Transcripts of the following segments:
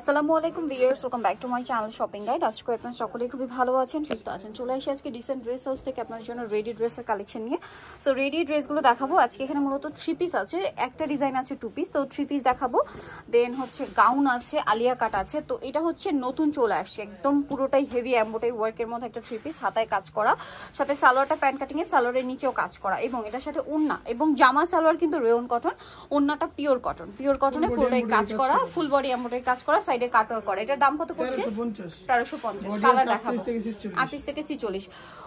আসসালামু আলাইকুম viewers, welcome back to my channel shopping guide. আজকে আপনারা সকলেই খুবই ভালো আছেন, সুস্থ আছেন। চলে আসি আজকে ডিসেন্ট ড্রেস হাউস থেকে আপনাদের জন্য রেডি ড্রেসের কালেকশন নিয়ে। সো রেডি ড্রেসগুলো দেখাবো আজকে। এখানে মূলত 3 পিস আছে, একটা ডিজাইন আছে 2 পিস, তো 3 পিস দেখাবো। দেন হচ্ছে গাউন আছে, আলিয়া কাট আছে। তো এটা হচ্ছে নতুন চলে আসছে, একদম পুরোটাই হেভি এমব্রয়ডারি ওয়ার্কের মধ্যে একটা 3 পিস, হাতায় কাজ করা, সাথে সালোয়ারটা প্যান্ট কাটিং এ সালোয়ারের নিচেও কাজ করা, এবং এটার সাথে ওড়না এবং জামা সালোয়ার কিন্তু রেয়ন কটন, ওড়নাটা পিওর কটন, পিওর কটনে পুরোটাই কাজ করা, ফুল বডি এমব্রয়ডারি কাজ করা, সাইডে কাটওয়ার্ক করা। এটার দাম কত পড়ছে? 1350। কালার দেখাবো 38 থেকে 46।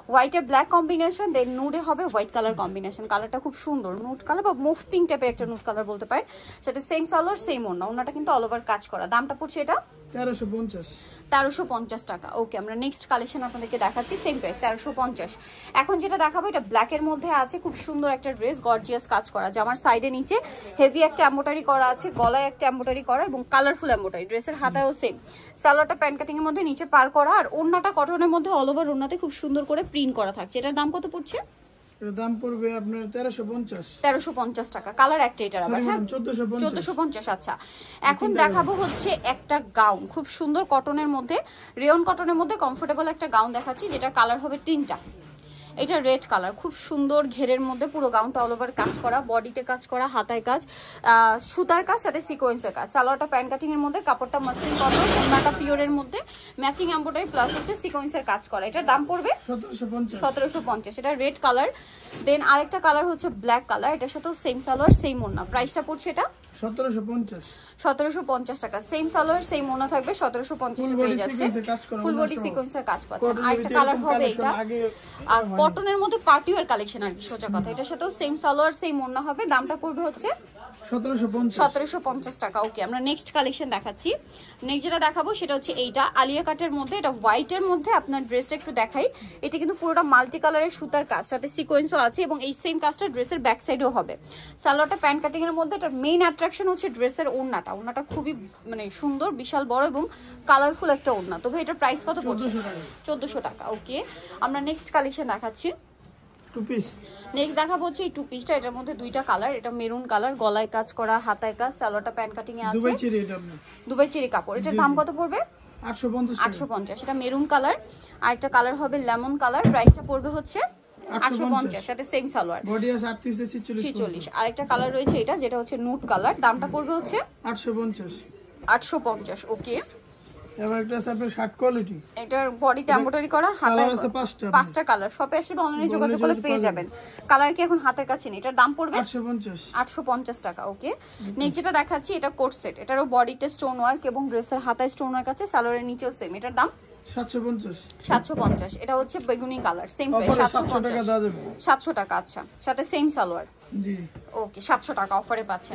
হোয়াইটে ব্ল্যাক কম্বিনেশন, দেন নুডে হবে হোয়াইট কালার কম্বিনেশন। কালারটা খুব সুন্দর, নুড কালার বা মুভ পিঙ্ক টাইপের একটা নুড কালার বলতে পারেন। সেটা সেম সালোয়ার সেম ওড়না, ওড়নাটা কিন্তু অল ওভার কাজ করা। দামটা পড়ছে এটা 1350 টাকা। ওকে, আমরা নেক্সট কালেকশন আপনাদেরকে দেখাচ্ছি, সেম প্রাইস 1350। এখন যেটা দেখাবো এটা ব্ল্যাকের মধ্যে আছে, খুব সুন্দর একটা ড্রেস, গর্জিয়াস কাজ করা, জামার সাইডে নিচে হেভি একটা এমব্রয়ডারি করা আছে, গলায় একটা এমব্রয়ডারি করা এবং কালারফুল এমব্রয়ডারি। ড্রেসের হাতায়ও সেম, সালোয়ারটা প্যান্ট কাটিং এর মধ্যে নিচে পার করা, আর ওড়নাটা কটনের মধ্যে অল ওভার ওড়নাতে খুব সুন্দর করে প্রিন্ট করা থাকছে। এটার দাম কত পড়ছে? এর দাম পড়বে আপনার 1350 টাকা। কালার একটা, এটার আবার হ্যাঁ 1450। আচ্ছা, এখন দেখাবো হচ্ছে একটা গাউন, খুব সুন্দর কটনের মধ্যে, রেয়ন কটনের মধ্যে কমফোর্টেবল একটা গাউন দেখাচ্ছি, যেটা কালার হবে 3টা। এটা রেড কালার, খুব সুন্দর ঘেরের মধ্যে, পুরো গাউনটা অল ওভার কাজ করা, বডিতে কাজ করা, হাতায় কাজ, সুতার কাজ, সাথে সিকোয়েন্সের কাজ। সালোয়ারটা প্যান্ট কাটিং এর মধ্যে, কাপড়টা মাসলিন কটন, ওড়নাটা পিওরের মধ্যে, ম্যাচিং এমব্রয়ডারি প্লাস হচ্ছে সিকোয়েন্সের কাজ করা। এটার দাম পড়বে 1750। এটা রেড কালার। দেন আরেকটা কালার হচ্ছে ব্ল্যাক কালার, এটার সাথেও সেম সালোয়ার সেম ওড়না। প্রাইসটা পড়ছে এটা 1750 টাকা। সেম সালোয়ার সেম ওড়না থাকবে, 1750 পেয়ে যাচ্ছে, ফুল বডি সিকোয়েন্সের কাজ পাচ্ছেন। আরেকটা কালার হবে এটা, আর কটনের মধ্যে পার্টি ওয়্যার কালেকশন আর কি, সোজা কথা। এটার সাথেও সেম সালোয়ার সেম ওড়না হবে। দামটা পড়বে হচ্ছে 1750 টাকা। ওকে, আমরা নেক্সট কালেকশন দেখাচ্ছি। নেক্সট যেটা দেখাবো সেটা হচ্ছে এইটা আলিয়া কাটের মধ্যে, এটা হোয়াইটের মধ্যে। আপনার ড্রেসটা একটু দেখাই, এটা কিন্তু পুরোটা মাল্টি কালারের সুতার কাজ, সাথে সিকোয়েন্সও আছে, এবং এই সেম কাজটা ড্রেসের ব্যাক সাইডেও হবে। সালোয়ারটা প্যান্ট কাটিং এর মধ্যে। এটার মেইন অ্যাট্রাকশন হচ্ছে ড্রেসের ওড়নাটা, ওড়নাটা খুবই মানে সুন্দর, বিশাল বড় এবং কালারফুল একটা ওড়না। তবে এটার প্রাইস কত পড়ছে? 1400 টাকা। ওকে, আমরা নেক্সট কালেকশন দেখাচ্ছি। 2 পিস নেক্সট দেখাবো হচ্ছে এই 2 পিসটা। এটার মধ্যে দুইটা কালার, এটা মেরুন কালার, গলায় কাজ করা, হাতায় কাজ, সালোয়ারটা প্যান্ট কাটিং এ আছে, দুবাই চেরি কাপড়। এটার দাম কত পড়বে? 850। এটা মেরুন কালার। আর একটা কালার হবে লেমন কালার, প্রাইসটা পড়বে হচ্ছে 850, সাথে সেম সালোয়ার, বডি আছে 38 থেকে 46। আরেকটা কালার রয়েছে এটা, যেটা হচ্ছে নুড কালার, দামটা পড়বে হচ্ছে 850। ওকে, এবার একটা আছে আপনার শার্ট কোয়ালিটি, এটার বডিতে এমব্রয়ডারি করা, হাতায় আছে 5টা কালার। শপে আসলে অনলাইনে যোগাযোগ করলে পেয়ে যাবেন। কালার কি এখন হাতের কাছে নেই। এটার দাম পড়বে 850 টাকা। ওকে, নেক্সট যেটা দেখাচ্ছি এটা কোট সেট, এটারও বডিতে স্টোন ওয়ার্ক এবং ড্রেসের হাতায় স্টোন ওয়ার্ক আছে, সালোয়ারের নিচেও সেম। এটার দাম 750। এটা হচ্ছে বেগুনি কালার, সেম প্রাইস 700 টাকা। আচ্ছা, সাথে সেম সালোয়ার। জি, ওকে, 700 টাকা অফারে পাচ্ছেন।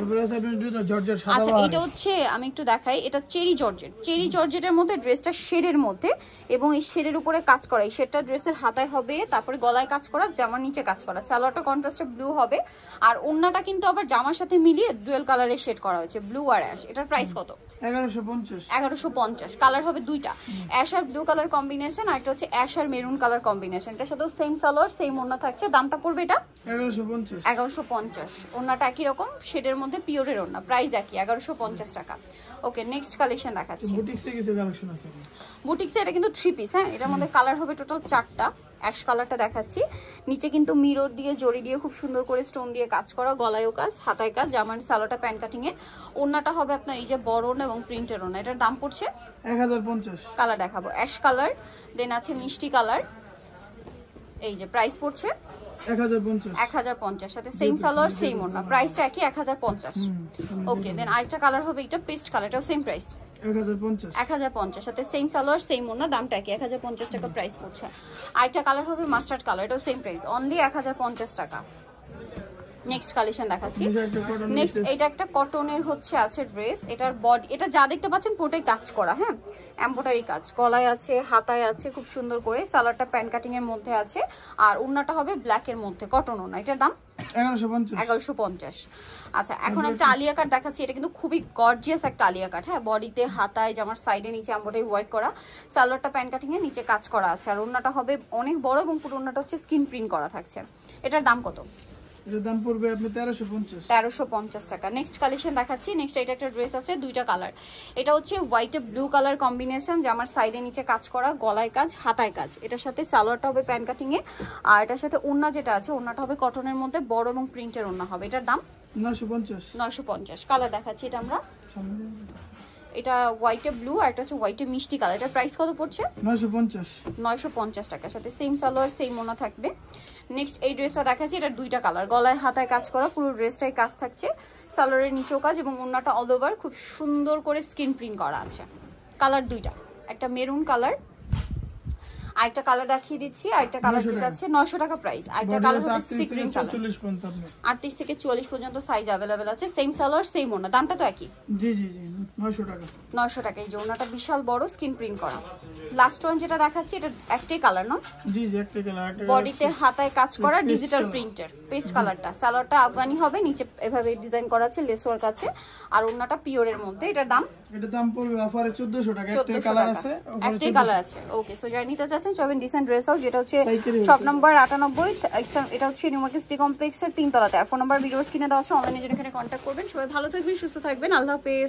জর্জেট আচ্ছা, এটা হচ্ছে আমি একটু দেখাই, এটা চেরি জর্জেট। চেরি জর্জেটের মধ্যে ড্রেসটা শেডের মধ্যে, এবং এই শেডের উপরে কাজ করা, এই শেডটা ড্রেসের হাতায় হবে, তারপরে গলায় কাজ করা, জামার নিচে কাজ করা, সালোয়ারটা কন্ট্রাস্টে ব্লু হবে, আর ওড়নাটা কিন্তু আবার জামার সাথে মিলিয়ে ডুয়েল কালারের শেড করা হয়েছে, ব্লু আর অ্যাশ। এটার প্রাইস কত? 1150। কালার হবে দুইটা, অ্যাশ আর ব্লু কালার কম্বিনেশন, আর একটা হচ্ছে অ্যাশ আর মেরুন কালার কম্বিনেশন। এটার সাথেও সেম সালোয়ার সেম ওড়না থাকছে। দামটা পড়বে এটা 1150। ওড়নাটা একই রকম শেডের মধ্যে, পিওরের ওড়না, প্রাইস একই 1150 টাকা। ওকে, নেক্সট কালেকশন দেখাচ্ছি। বুটিক্সে এটা কিন্তু 3 পিস, হ্যাঁ, এটার মধ্যে কালার হবে টোটাল 4টা। অ্যাশ কালারটা দেখাচ্ছি, নিচে কিন্তু মিরর দিয়ে জড়ি দিয়ে খুব সুন্দর করে স্টোন দিয়ে কাজ করা, গলায়ও কাজ, হাতায় কাজ, জামার সালোয়ারটা প্যান্ট কাটিং এ, ওড়নাটা হবে আপনার এই যে বড় ওড়না এবং প্রিন্টের ওড়না। এটার দাম পড়ছে 1050। কালার দেখাবো অ্যাশ কালার, দেন আছে মিষ্টি কালার, এই যে প্রাইস পড়ছে 1050, সাথে সেম সালোয়ার সেম ওড়না, প্রাইসটা একই 1050। ওকে, দেন আরেকটা কালার হবে এটা পেস্ট কালার, এটাও সেম প্রাইস 1050, সাথে সেম সালোয়ার সেম ওড়না, দামটা কি 1050 টাকা প্রাইস পড়ছে। আরেকটা কালার হবে মাস্টার্ড কালার, এটাও সেম প্রাইস, অনলি 1050 টাকা। নেক্সট কালেকশন দেখাচ্ছি। নেক্সট এটা একটা কটনের হচ্ছে আছে ড্রেস, এটার বডি, এটা যা দেখতে পাচ্ছেন পুরোটাই কাজ করা, হ্যাঁ, এমব্রয়ডারি কাজ, গলায় আছে, হাতায় আছে, খুব সুন্দর করে, সালোয়ারটা প্যান্ট কাটিং এর মধ্যে আছে, আর ওড়নাটা হবে ব্ল্যাক এর মধ্যে, কটন ওড়না। এটার দাম 1150। আচ্ছা, এখন একটা আলিয়া কাট দেখাচ্ছি, এটা কিন্তু খুবই গর্জিয়াস একটা আলিয়া কাট, হ্যাঁ, বডিতে হাতায় জামার সাইডে নিচে এমব্রয়ডারি ওয়ার্ক করা, সালোয়ারটা প্যান্ট কাটিং এর নিচে কাজ করা আছে, আর ওড়নাটা হবে অনেক বড় এবং পুরো ওড়নাটা হচ্ছে স্কিন প্রিন্ট করা থাকছে। এটার দাম কত? এর দাম পড়বে আপনি 1350 1350 টাকা। নেক্সট কালেকশন দেখাচ্ছি। নেক্সট এটা একটা ড্রেস আছে, দুইটা কালার। এটা হচ্ছে হোয়াইটে ব্লু কালার কম্বিনেশন, জামার সাইডে নিচে কাজ করা, গলায় কাজ, হাতায় কাজ। এটার সাথে সালোয়ারটা হবে প্যান কাটিং এ, আর এটার সাথে ওড়না যেটা আছে ওড়নাটা হবে কটনের মধ্যে, বড় এবং প্রিন্টের ওড়না হবে। এটার দাম 950। কালার দেখাচ্ছি এটা আমরা, এটা হোয়াইটে ব্লু আর এটা হচ্ছে হোয়াইটে মিষ্টি কালার। এটার প্রাইস কত পড়ছে? 950 টাকার সাথে সেম সালোয়ার সেম ওড়না থাকবে। নেক্সট এই ড্রেসটা দেখাচ্ছি, এটা দুইটা কালার, গলায় হাতায় কাজ করা, পুরো ড্রেসটাই কাজ থাকছে, সালোয়ারের নিচেও কাজ এবং ওড়নাটা অল ওভার খুব সুন্দর করে স্কিন প্রিন্ট করা আছে। কালার দুইটা, একটা মেরুন কালার, আরেকটা কালার দেখিয়ে দিচ্ছি। আরেকটা কালার যেটা আছে 900 টাকা প্রাইস। আরেকটা কালার হবে সি গ্রিন কালার, 38 থেকে 44 পর্যন্ত সাইজ अवेलेबल আছে। সেম সালোয়ার সেম ওড়না, দামটা তো একই। জি 900 টাকা। এই যে ওড়নাটা বিশাল বড় স্কিন প্রিন্ট করা। লাস্ট ওয়ান যেটা দেখাচ্ছি এটা একটাই কালার না? জি একটাই কালার। বডিতে হাতায় কাজ করা ডিজিটাল প্রিন্টের পেস্ট কালারটা। সালোয়ারটা আফগানি হবে, নিচে এভাবে ডিজাইন করা আছে, লেস ওয়ার্ক আছে, আর ওড়নাটা পিওরের মধ্যে। এটার দাম পড়বে অফারে 1400 টাকা। একটাই কালার আছে, একটাই কালার আছে। ওকে, সো যারা নিতে চাচ্ছেন চবেন ডিসেন্ট ড্রেস হাউস, যেটা হচ্ছে শপ নাম্বার 98, এটা হচ্ছে নিউ মার্কেট সিটি কমপ্লেক্সের 3 তলাতে। আর ফোন নাম্বার ভিডিওস কিনে দেওয়া আছে, অনলাইনে যেখানে কন্ট্যাক্ট করবেন। সবাই ভালো থাকবেন, সুস্থ থাকবেন, আল্লাহ হাফেজ।